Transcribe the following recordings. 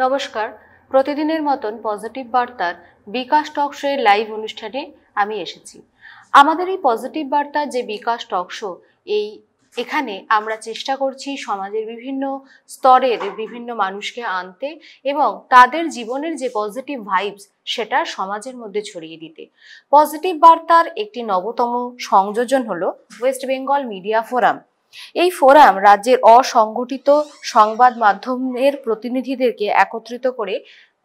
নমস্কার। প্রতিদিনের মতন পজিটিভ বার্তার বিকাশ টক শো এর লাইভ অনুষ্ঠানে আমি এসেছি। আমাদের এই পজিটিভ বার্তার যে বিকাশ টক শো, এখানে আমরা চেষ্টা করছি সমাজের বিভিন্ন স্তরের বিভিন্ন মানুষকে আনতে এবং তাদের জীবনের যে পজিটিভ ভাইবস সেটা সমাজের মধ্যে ছড়িয়ে দিতে। পজিটিভ বার্তার একটি নবতম সংযোজন হলো ওয়েস্ট বেঙ্গল মিডিয়া ফোরাম। এই ফোরাম রাজ্যের অসংগঠিত সংবাদ মাধ্যমের প্রতিনিধিদেরকে একত্রিত করে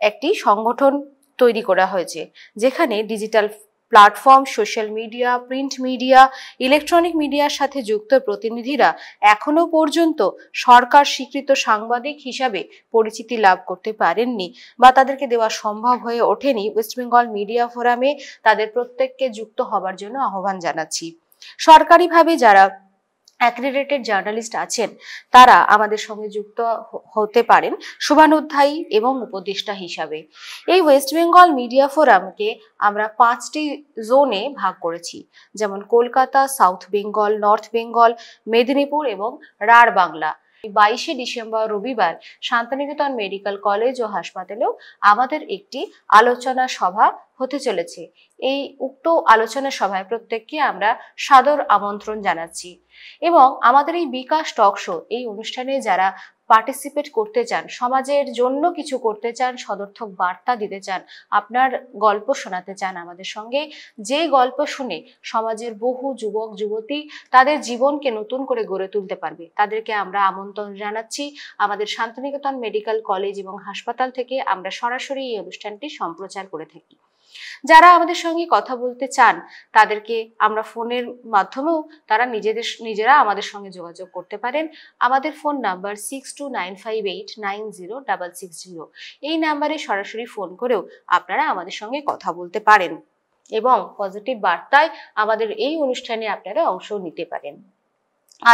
একটি সংগঠন তৈরি করা হয়েছে, যেখানে digital platform, social media, print media, electronic মিডিয়ার সাথে যুক্ত প্রতিনিধিরা এখনো পর্যন্ত সরকার স্বীকৃত সাংবাদিক হিসাবে পরিচিতি লাভ করতে পারেননি বা তাদেরকে দেওয়া সম্ভব হয়ে ওঠেনি। ওয়েস্ট বেঙ্গল মিডিয়া ফোরামে তাদের প্রত্যেককে যুক্ত হবার জন্য আহ্বান জানাচ্ছি। সরকারিভাবে যারা অ্যাক্রেডিটেড জার্নালিস্ট আছেন তারা আমাদের সঙ্গে যুক্ত হতে পারেন শুভানুধ্যায়ী এবং উপদেষ্টা হিসাবে। এই ওয়েস্ট বেঙ্গল মিডিয়া ফোরামকে আমরা 5টি জোনে ভাগ করেছি, যেমন কলকাতা, সাউথ বেঙ্গল, নর্থ বেঙ্গল, মেদিনীপুর এবং রাঢ় বাংলা। 22শে ডিসেম্বর রবিবার শান্তিনিকেতন মেডিকেল কলেজ ও হাসপাতালেও আমাদের একটি আলোচনা সভা হতে চলেছে। এই উক্ত আলোচনা সভায় প্রত্যেককে আমরা সাদর আমন্ত্রণ জানাচ্ছি এবং আমাদের এই বিকাশ টক শো এই অনুষ্ঠানে যারা পার্টিসিপেট করতে চান, সমাজের জন্য কিছু করতে চান, সদর্থক বার্তা দিতে চান, আপনার গল্প শোনাতে চান আমাদের সঙ্গে, যে গল্প শুনে সমাজের বহু যুবক যুবতী তাদের জীবনকে নতুন করে গড়ে তুলতে পারবে, তাদেরকে আমরা আমন্ত্রণ জানাচ্ছি। আমাদের শান্তিনিকেতন মেডিকেল কলেজ এবং হাসপাতাল থেকে আমরা সরাসরি এই অনুষ্ঠানটি সম্প্রচার করে থাকি। যারা আমাদের সঙ্গে কথা বলতে চান তাদেরকে আমরা ফোনের মাধ্যমেও তারা নিজেরা আমাদের সঙ্গে যোগাযোগ করতে পারেন। আমাদের ফোন নাম্বার 6295890660। এই নাম্বারে সরাসরি ফোন করেও আপনারা আমাদের সঙ্গে কথা বলতে পারেন এবং পজিটিভ বার্তায় আমাদের এই অনুষ্ঠানে আপনারা অংশ নিতে পারেন।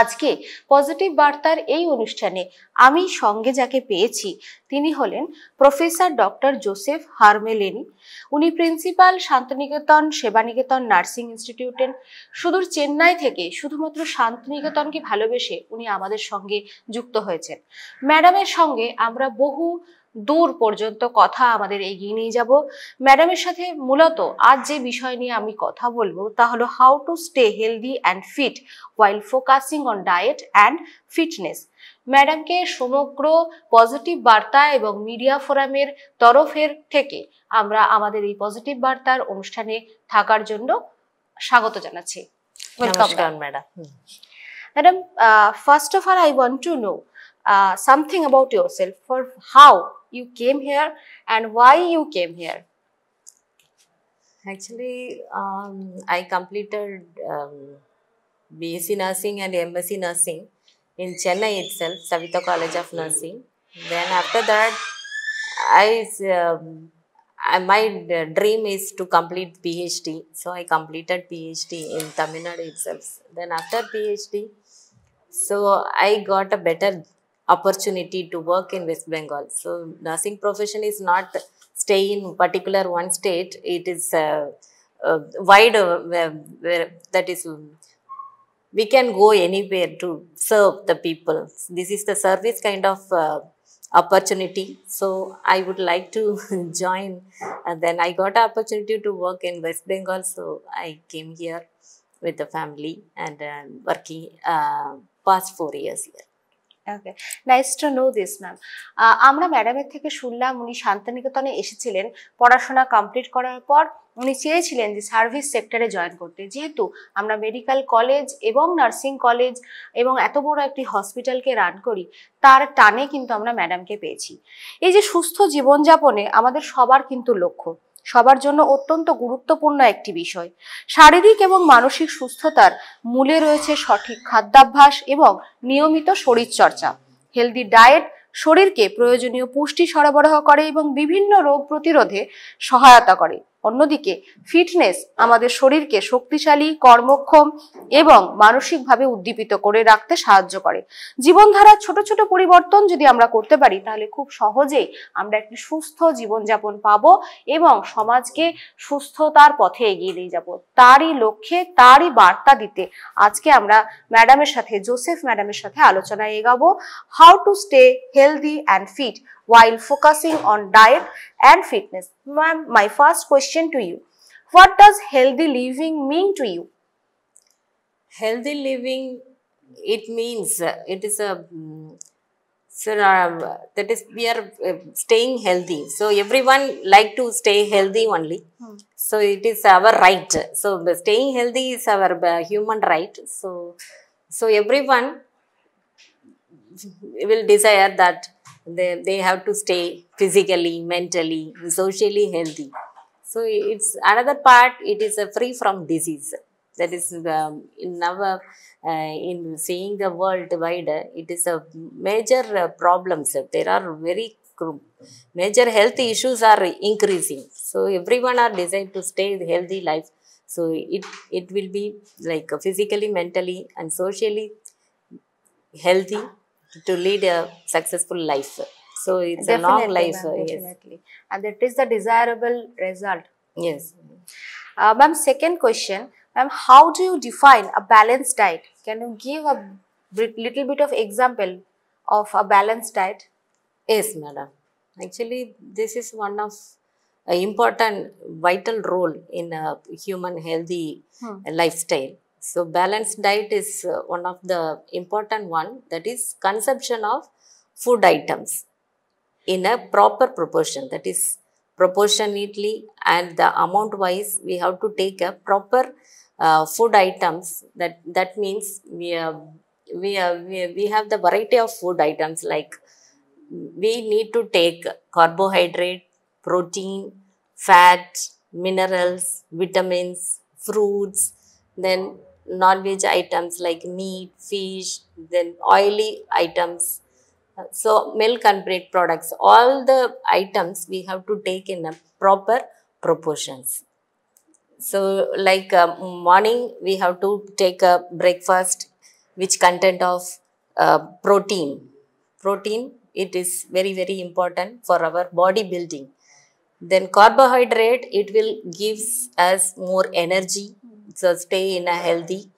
আজকে পজিটিভ বার্তার এই অনুষ্ঠানে আমি সঙ্গে যাকে পেয়েছি তিনি হলেন প্রফেসর ডক্টর জোসেফ হারমেলেনি। উনি প্রিন্সিপাল, শান্তিনিকেতন সেবানিকেতন নার্সিং ইনস্টিটিউটের। সুদূর চেন্নাই থেকে শুধুমাত্র শান্তিনিকেতনকে ভালোবেসে উনি আমাদের সঙ্গে যুক্ত হয়েছেন। ম্যাডামের সঙ্গে আমরা বহু দূর পর্যন্ত কথা আমাদের এগিয়ে নিয়ে যাব। ম্যাডামের সাথে মূলত আজ যে বিষয় নিয়ে আমি কথা বলবো তা হলো how to stay healthy and fit while focusing on diet and fitness। ম্যাডামকে সমগ্র পজিটিভ বার্তা এবং মিডিয়া ফোরামের তরফের থেকে আমরা আমাদের এই পজিটিভ বার্তার অনুষ্ঠানে থাকার জন্য স্বাগত জানাচ্ছি। Welcome madam. Madam, first of all I want to know something about yourself, for how you came here and why you came here. Actually, I completed BSc Nursing and MSc Nursing in Chennai itself, Savita College of Nursing. Then after that, my dream is to complete PhD. So I completed PhD in Tamil Nadu itself. Then after PhD, so I got a better opportunity to work in West Bengal. So nursing profession is not stay in particular one state. It is wide, that is, we can go anywhere to serve the people. This is the service kind of opportunity. So I would like to join, and then I got an opportunity to work in West Bengal. So I came here with the family and working past 4 years here. Okay, nice to know this, ma'am. আমরা ম্যাডামের থেকে শুনলাম উনি শান্তিনিকেতনে এসেছিলেন পড়াশোনা complete করার পর। উনি চেয়েছিলেন যে সার্ভিস সেক্টরে জয়েন করতে, যেহেতু আমরা মেডিকেল কলেজ এবং নার্সিং কলেজ এবং এত বড় একটি হসপিটালকে রান করি, তার টানে কিন্তু আমরা ম্যাডামকে পেয়েছি। এই যে সুস্থ জীবনযাপনে আমাদের সবার কিন্তু লক্ষ্য, সবার জন্য অত্যন্ত গুরুত্বপূর্ণ একটি বিষয়। শারীরিক এবং মানসিক সুস্থতার মূলে রয়েছে সঠিক খাদ্যাভ্যাস এবং নিয়মিত শরীরচর্চা। হেলদি ডায়েট শরীরকে প্রয়োজনীয় পুষ্টি সরবরাহ করে এবং বিভিন্ন রোগ প্রতিরোধে সহায়তা করে। অন্যদিকে ফিটনেস আমাদের শরীরকে শক্তিশালী, কর্মক্ষম এবং মানসিকভাবে উদ্দীপিত করে রাখতে সাহায্য করে। জীবনধারার ছোট ছোট পরিবর্তন যদি আমরা করতে পারি তাহলে খুব সহজেই আমরা একটি সুস্থ জীবনযাপন পাবো এবং সমাজকে সুস্থতার পথে এগিয়ে নিয়ে যাব। তারই লক্ষ্যে, তারই বার্তা দিতে আজকে আমরা ম্যাডামের সাথে, জোসেফ ম্যাডামের সাথে আলোচনায় এগাবো how to stay healthy and fit while focusing on diet and fitness. Ma'am, my first question to you, what does healthy living mean to you? Healthy living, it means it is a so that is we are staying healthy. So everyone like to stay healthy only. So it is our right. So staying healthy is our human right. So everyone will desire that they have to stay physically, mentally, socially healthy. So it's another part, it is free from disease. That is in our, in seeing the world wide, it is a major problems. There are very major health issues are increasing. So everyone are desired to stay healthy life. So it will be like physically, mentally and socially healthy to lead a successful life. So it's a long Definitely, life. ma'am, Yes. definitely. And that is the desirable result. Yes. Ma'am, second question, ma'am, how do you define a balanced diet? Can you give a little bit of example of a balanced diet? Yes, madam. Actually, this is one of a important vital role in a human healthy lifestyle. So balanced diet is one of the important one, that is consumption of food items in a proper proportion, that is proportionately, and the amount wise we have to take a proper food items. That means we have the variety of food items, like we need to take carbohydrate, protein, fat, minerals, vitamins, fruits, then non-veg items like meat, fish, then oily items. So milk and bread products, all the items we have to take in a proper proportions. So like morning we have to take a breakfast which content of protein. Protein, it is very very important for our body building. Then carbohydrate, it will gives us more energy, so stay in a healthy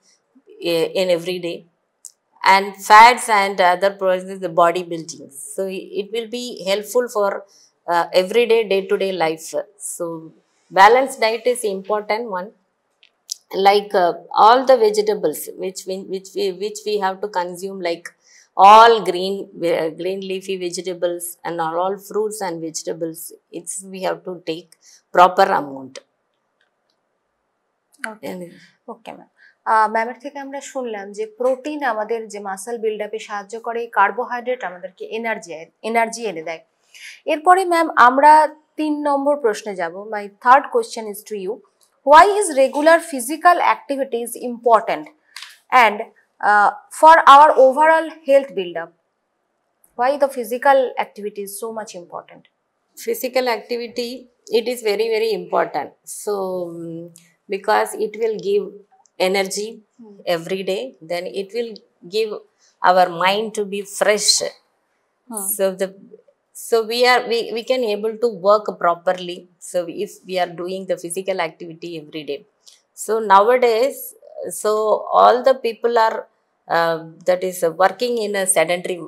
in every day. And fats and other processes, the body building, so it will be helpful for everyday day to day life. So balanced diet is important one, like all the vegetables which we have to consume, like all green leafy vegetables and all fruits and vegetables, it's we have to take proper amount. Okay. And okay ma'am, ম্যামের থেকে আমরা শুনলাম যে protein আমাদের যে muscle build আপে সাহায্য করে, কার্বোহাইড্রেট আমাদেরকে এনার্জি এনে দেয়। এরপরে ম্যাম আমরা 3 নম্বর প্রশ্নে যাব। My third question is to you, why is regular physical activities important and for our overall health build up? Why the physical activity is so much important? physical activity, it is very very important. So because it will give energy every day, then it will give our mind to be fresh. So we can able to work properly, so if we are doing the physical activity every day. So nowadays, so all the people are that is working in a sedentary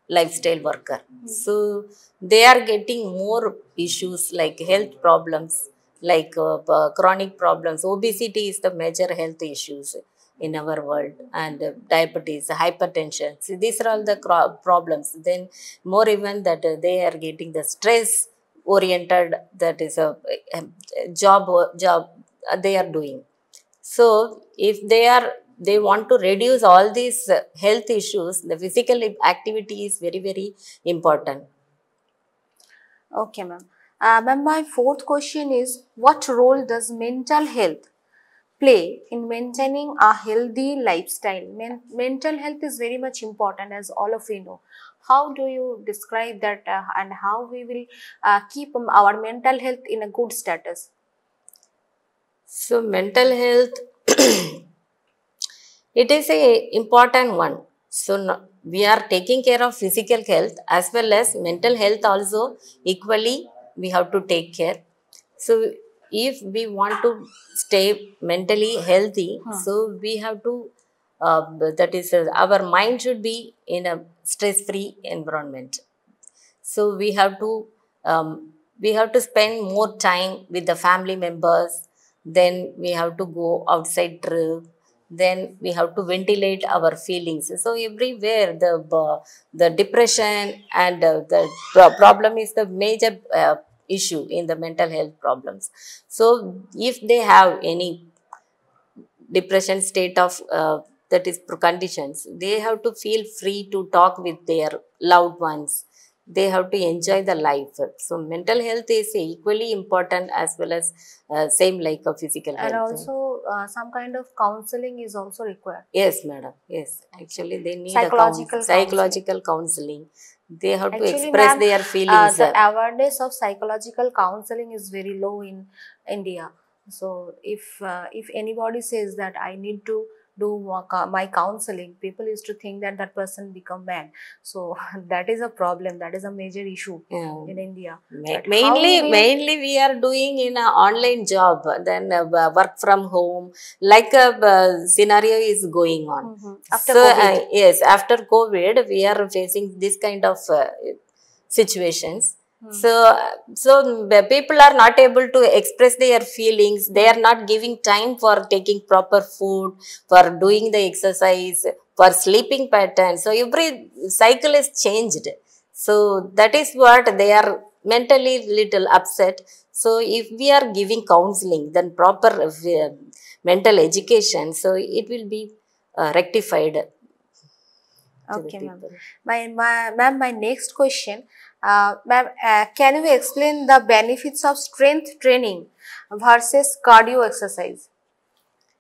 lifestyle worker. So they are getting more issues like health problems, like chronic problems. Obesity is the major health issues in our world, and diabetes, hypertension. So these are all the problems. Then more even that they are getting the stress oriented, that is a job they are doing. So if they want to reduce all these health issues, the physical activity is very very important. Okay, ma'am. Ma'am, my fourth question is, what role does mental health play in maintaining a healthy lifestyle? Mental health is very much important, as all of you know. How do you describe that and how we will keep our mental health in a good status? So mental health, it is a important one. So we are taking care of physical health as well as mental health also equally we have to take care. So if we want to stay mentally healthy, so we have to that is our mind should be in a stress free environment. So we have to spend more time with the family members. Then we have to go outside trip. Then we have to ventilate our feelings. So everywhere the depression and the problem is the major issue in the mental health problems. So if they have any depression state of that is conditions, they have to feel free to talk with their loved ones. They have to enjoy the life. So mental health is equally important as well as same like a physical And health. also some kind of counseling is also required. Yes, madam. Yes, actually they need Psychological counseling. They have to Actually, express ma'am, their feelings. the awareness of psychological counseling is very low in India. So if anybody says that I need to do my counseling, people used to think that that person become mad. So that is a problem. That is a major issue Yeah. in India. Mainly we are doing in an online job, then work from home, like a scenario is going on. After So COVID. yes, after COVID, we are facing this kind of situations. So people are not able to express their feelings. They are not giving time for taking proper food, for doing the exercise, for sleeping pattern. So every cycle is changed. So that is what they are mentally little upset. So if we are giving counseling, then proper mental education, so it will be rectified. Okay, ma'am. My next question, ma'am, can you explain the benefits of strength training versus cardio exercise?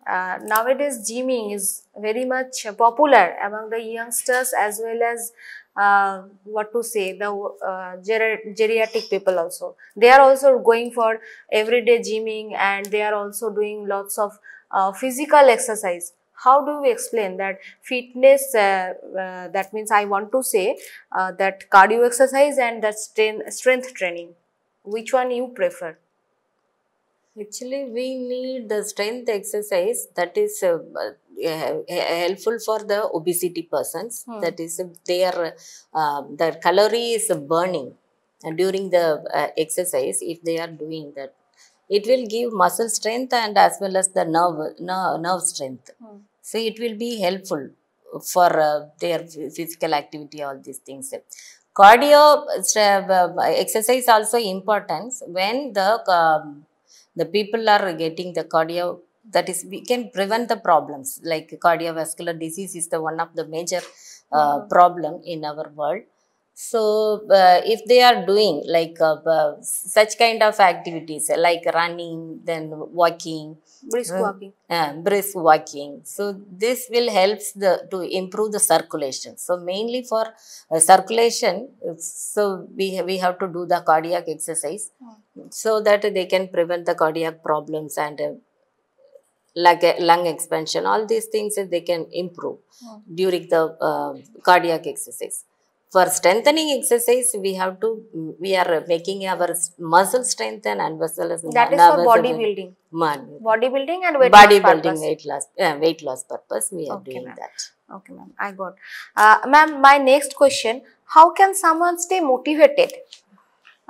Nowadays, gymming is very much popular among the youngsters as well as geriatric people also. They are also going for everyday gymming and they are also doing lots of physical exercise. How do we explain that fitness, that means I want to say that cardio exercise and that strength training, which one you prefer? Actually, we need the strength exercise that is helpful for the obesity persons. That is, the calorie is burning during the exercise. If they are doing that, it will give muscle strength and as well as the nerve strength. So it will be helpful for their physical activity, all these things. Cardio exercise also important when the people are getting the cardio, that is, we can prevent the problems like cardiovascular disease is the one of the major problem in our world. So if they are doing like such kind of activities like running, then walking, brisk walking, so this will help to improve the circulation. So mainly for circulation, so we have to do the cardiac exercise so that they can prevent the cardiac problems and like lung expansion, all these things they can improve during the cardiac exercise. For strengthening exercise, we are making our muscle strengthen and as well as that is for bodybuilding. Bodybuilding and weight loss purpose. We are doing that. Okay, ma'am. I got. Ma'am, my next question: how can someone stay motivated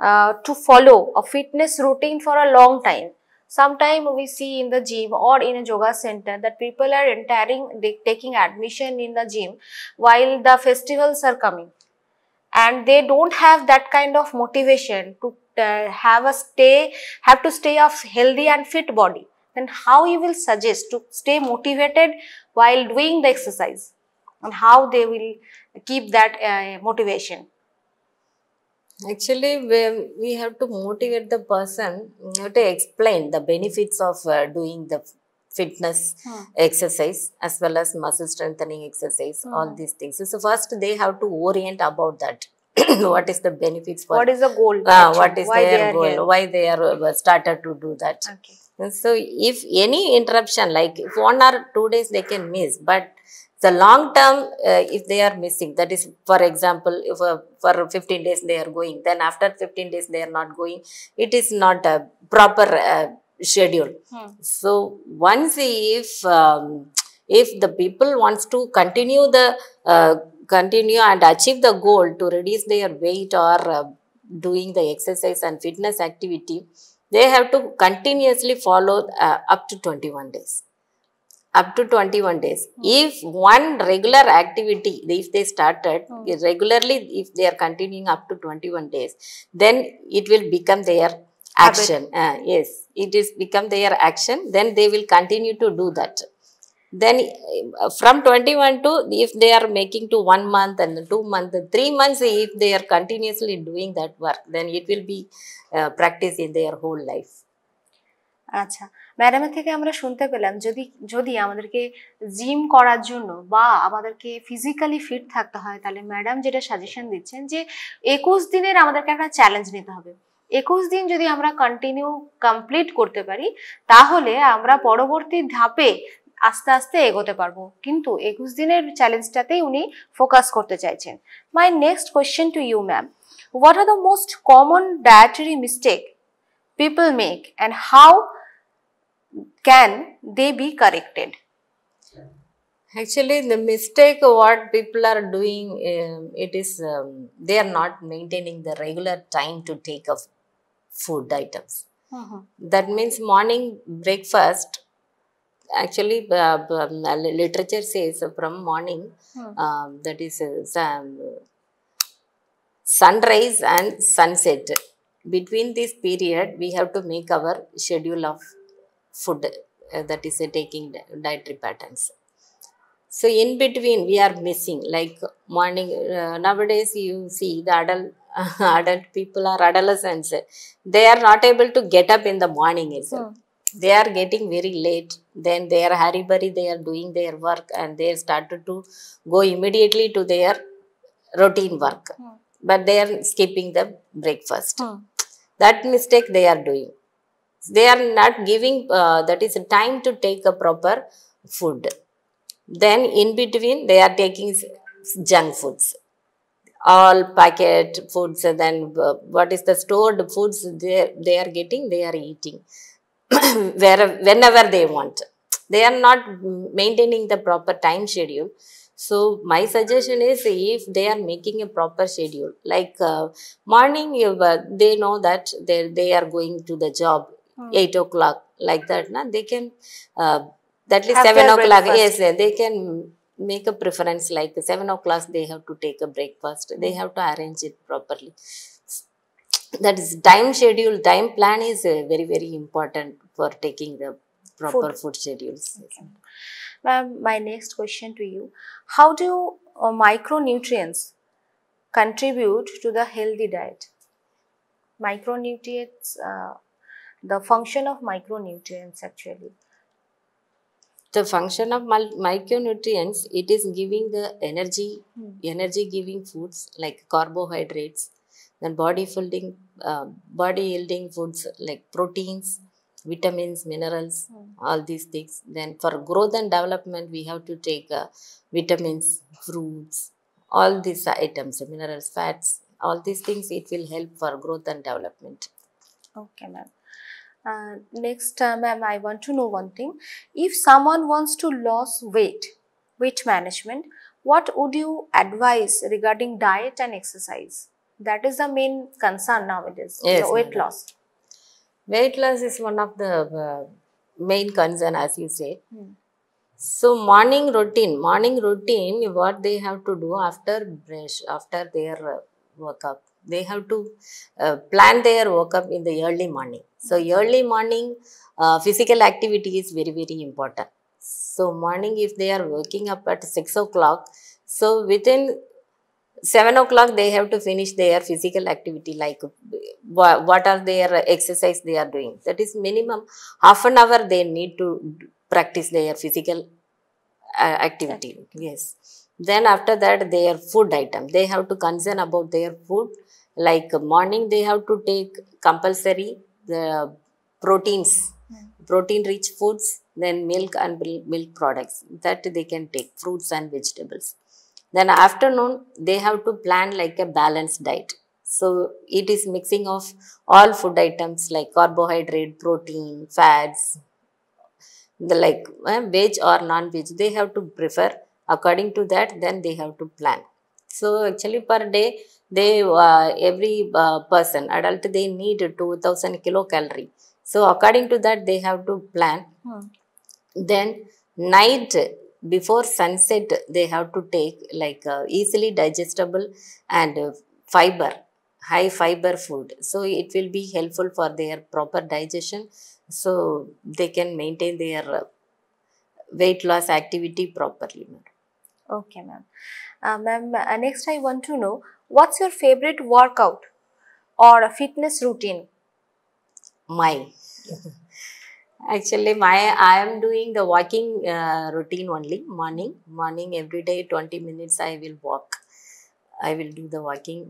to follow a fitness routine for a long time? Sometimes we see in the gym or in a yoga center that people are taking admission in the gym while the festivals are coming. And they don't have that kind of motivation to have to stay of healthy and fit body. Then how you will suggest to stay motivated while doing the exercise, and how they will keep that motivation? Actually, we have to motivate the person to explain the benefits of doing the fitness exercise as well as muscle strengthening exercise, all these things. So first they have to orient about that. What is the benefits for, what is the goal, what is their goal, why they are started to do that. Okay. So if any interruption, like if 1 or 2 days they can miss, but the long term, if they are missing, that is, for example, if for 15 days they are going, then after 15 days they are not going, it is not a proper schedule. So once if the people wants to continue the continue and achieve the goal to reduce their weight or doing the exercise and fitness activity, they have to continuously follow up to 21 days. Up to 21 days. If one regular activity, if they started regularly, if they are continuing up to 21 days, then it will become their action. Yes, it is become their action. Then they will continue to do that. Then from 21 to, if they are making to 1 month and 2 months, 3 months, if they are continuously doing that work, then it will be practice in their whole life. আচ্ছা, ম্যাডামের থেকে আমরা শুনতে পেলাম যদি যদি আমাদেরকে gym করার জন্য বা আমাদেরকে ফিজিক্যালি ফিট থাকতে হয়, তাহলে ম্যাডাম যেটা সাজেশন দিচ্ছেন যে 21 দিনের আমাদেরকে একটা চ্যালেঞ্জ নিতে হবে। 21 দিন যদি আমরা কন্টিনিউ কমপ্লিট করতে পারি, তাহলে আমরা পরবর্তী ধাপে আস্তে আস্তে এগোতে পারবো। কিন্তু 21 দিনের চ্যালেঞ্জটাতেই উনি ফোকাস করতে চাইছেন। My next question to you ma'am, what are the most common dietary mistake people make and how can they be corrected? Actually, the mistake what people are doing, it is they are not maintaining the regular time to take of food items. That means morning breakfast. Actually, literature says from morning, that is sunrise and sunset. Between this period, we have to make our schedule of food, that is taking dietary patterns. So in between we are missing, like morning, nowadays you see the adult people or adolescents, they are not able to get up in the morning itself. They are getting very late, then they are hurry-burry, they are doing their work and they started to go immediately to their routine work. But they are skipping the breakfast. That mistake they are doing. They are not giving, that is time to take a proper food. Then in between they are taking junk foods, all packet foods, and then what is the stored foods they are getting, they are eating whenever they want. They are not maintaining the proper time schedule. So my suggestion is, if they are making a proper schedule, like morning, they know that they are going to the job 8 o'clock, like that, na? They can, that is 7 o'clock, yes, they can make a preference like 7 o'clock they have to take a breakfast. They have to arrange it properly. That is time schedule, time plan is very, very important for taking the proper food schedules. Okay. Ma'am, my next question to you, how do micronutrients contribute to the healthy diet? Micronutrients, the function of micronutrients actually. The function of micronutrients, it is giving the energy giving foods like carbohydrates, then body yielding foods like proteins, vitamins, minerals, all these things. Then for growth and development, we have to take vitamins, fruits, all these items, minerals, fats, all these things, it will help for growth and development. Okay, ma'am. Next, ma'am, I want to know one thing. If someone wants to lose weight management, what would you advise regarding diet and exercise? That is the main concern nowadays, Yes, the weight loss. Weight loss is one of the main concern, as you say. So morning routine, what they have to do after brush, after their workup, they have to plan their workup in the early morning. So early morning physical activity is very, very important. So morning, if they are waking up at 6 o'clock, so within 7 o'clock they have to finish their physical activity, like what are their exercise they are doing. That is minimum half an hour they need to practice their physical activity. Yes. Then after that, their food item, they have to concern about their food. Like morning they have to take compulsory the proteins, protein rich foods, then milk and milk products, that they can take, fruits and vegetables. Then afternoon, they have to plan like a balanced diet. So it is mixing of all food items like carbohydrate, protein, fats, the like veg or non-veg. They have to prefer according to that, then they have to plan. So actually per day, they every person adult, they need 2000 kilocalorie. So according to that they have to plan. Then night before sunset they have to take like easily digestible and fiber, high fiber food, so it will be helpful for their proper digestion, so they can maintain their weight loss activity properly. Okay, ma'am. Ma'am, next I want to know, what's your favorite workout or a fitness routine? My actually my I am doing the walking routine only. Morning every day 20 minutes I will walk. I will do the walking.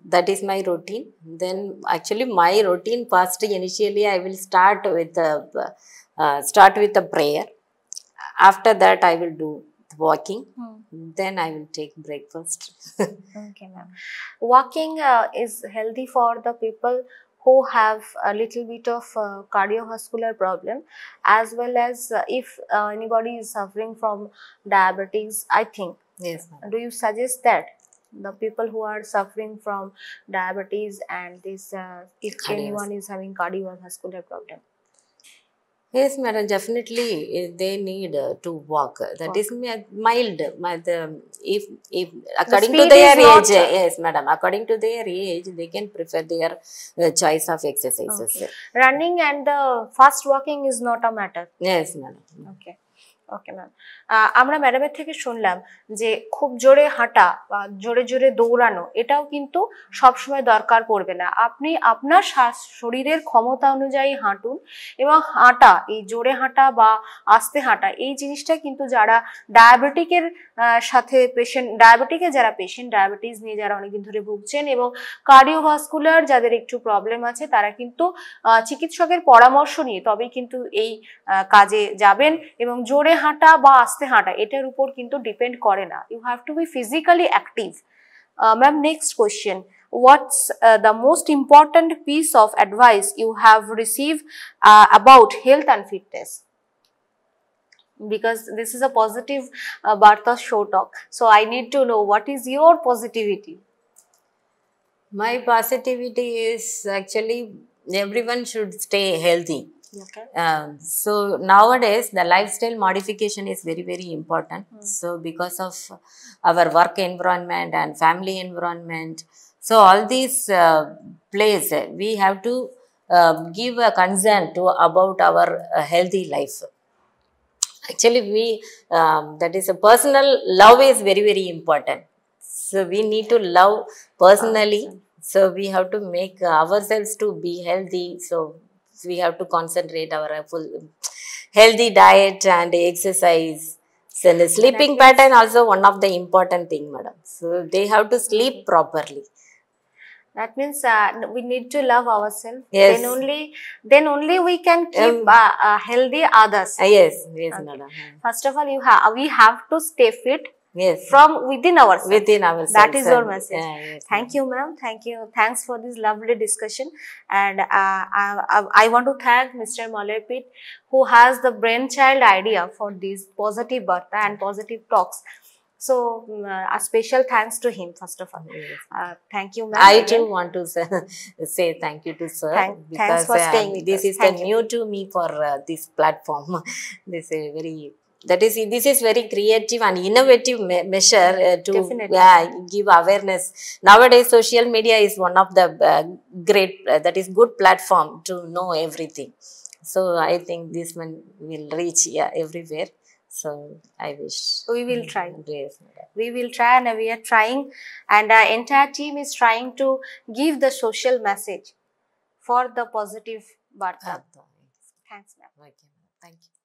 That is my routine. Then actually my routine first initially I will start with a prayer. After that I will do walking. Then I will take breakfast. Okay, ma'am. Walking is healthy for the people who have a little bit of cardiovascular problem, as well as if anybody is suffering from diabetes, I think. Yes, ma'am. Do you suggest that the people who are suffering from diabetes and this, if anyone is having cardiovascular problem? Yes, madam, definitely they need to walk. That is mild. If according to speed their is not, age, yes, madam, according to their age, they can prefer their choice of exercises. Okay. Running and the fast walking is not a matter. Yes, madam. Okay. Okay ma'am, আমরা ম্যাডামের থেকে শুনলাম যে খুব জোরে হাঁটা বা জোরে জোরে দৌড়ানো এটাও কিন্তু সবসময় দরকার পড়বে না। আপনি আপনার শরীরের ক্ষমতা অনুযায়ী হাঁটুন, এবং হাঁটা, এই জোরে হাঁটা বা আস্তে হাঁটা, এই জিনিসটা কিন্তু যারা ডায়াবেটিকের সাথে যারা পেশেন্ট, ডায়াবেটিস নিয়ে যারা অনেকদিন ধরে ভুগছেন এবং কার্ডিওভাস্কুলার যাদের একটু প্রবলেম আছে, তারা কিন্তু চিকিৎসকের পরামর্শ নিয়ে তবেই কিন্তু এই কাজে যাবেন। এবং জোরে হাঁটা বা আস্তে হাঁটা এটার উপর কিন্তু ডিপেন্ড করে না, you have to be physically active. Ma'am, next question, what's the most important piece of advice you have received about health and fitness? Because this is a positive Bartha show talk, so I need to know what is your positivity. My positivity is actually everyone should stay healthy. Okay. So nowadays the lifestyle modification is very, very important. So because of our work environment and family environment, so all these plays, we have to give a concern to about our healthy life. Actually that is a personal love is very, very important. So we need to love personally. So we have to make ourselves to be healthy. So we have to concentrate our full healthy diet and exercise. So the sleeping pattern also one of the important thing, madam. So they have to sleep properly. That means we need to love ourselves. Yes. Then only we can keep healthy others. Yes, Okay. madam. First of all, we have to stay fit. Yes. From within ourselves. Within ourselves. That is your message. Yes, thank you, ma'am. Thank you. Thanks for this lovely discussion. And I want to thank Mr. Malerpit, who has the brainchild idea for these positive Bartha and positive talks. So a special thanks to him, first of all. Yes. Thank you, ma'am. I too want to say thank you to sir. Thanks for staying with this us. is the new to me for this platform. This is very creative and innovative measure to give awareness. Nowadays social media is one of the great that is good platform to know everything. So I think this one will reach everywhere. So I wish we will try. Yes, we will try, and we are trying, and our entire team is trying to give the social message for the positive Bartha. Thanks, ma'am. Okay, thank you.